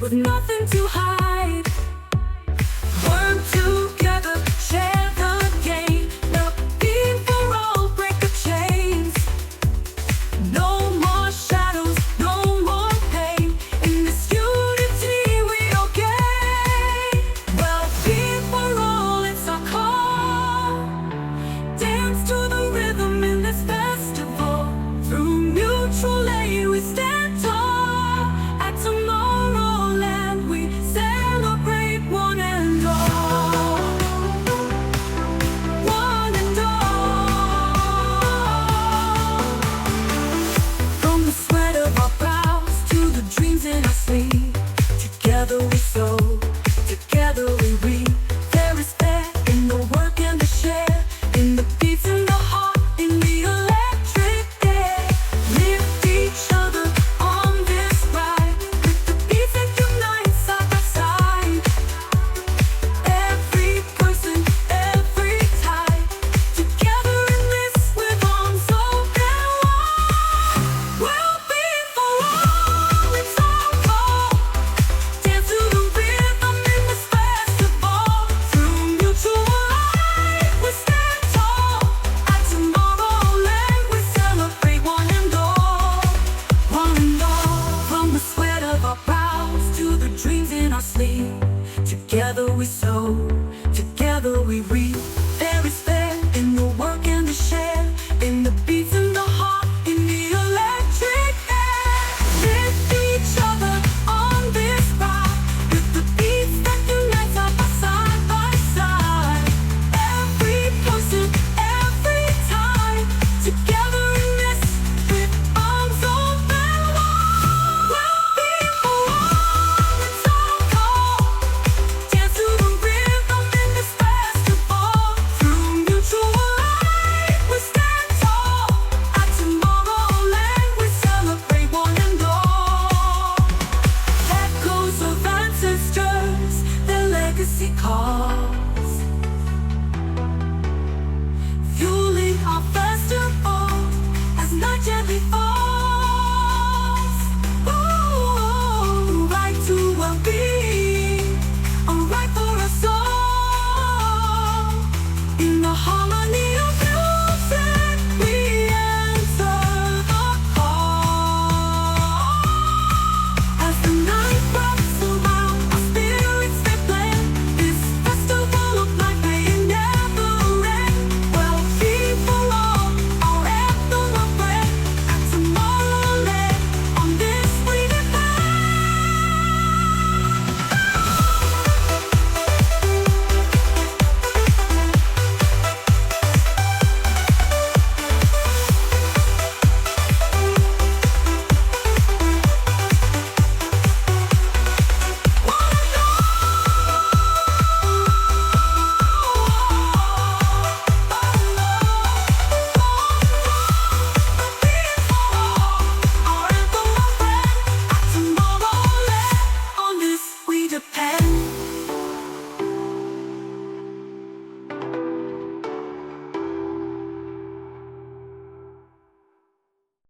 with nothing to hide. Work together, share the gain. Now being for all, break the chains. No more shadows, no more pain. In this unity we all gain. Well, being for all, it's our call. Dance to the rhythm in this festival. Through mutual aid we stand tall. At Tomorrowland we celebrate one and all. One and all. From the sweat of our brows to the dreams in our sleep, together we sow, together we reap. There is there in the work and the share, in the beats in the heart, in the electric air. Lift each other on this ride, with the beats that unite side by side. Every person, every tie, together in this with arms open wide. We'll be for all, it's our call. Dance to the rhythm in this festival. Through mutual aid we stand tall. At Tomorrowland we celebrate one and all. One and all. From the sweat of our brows to the dreams in our sleep, together we sow,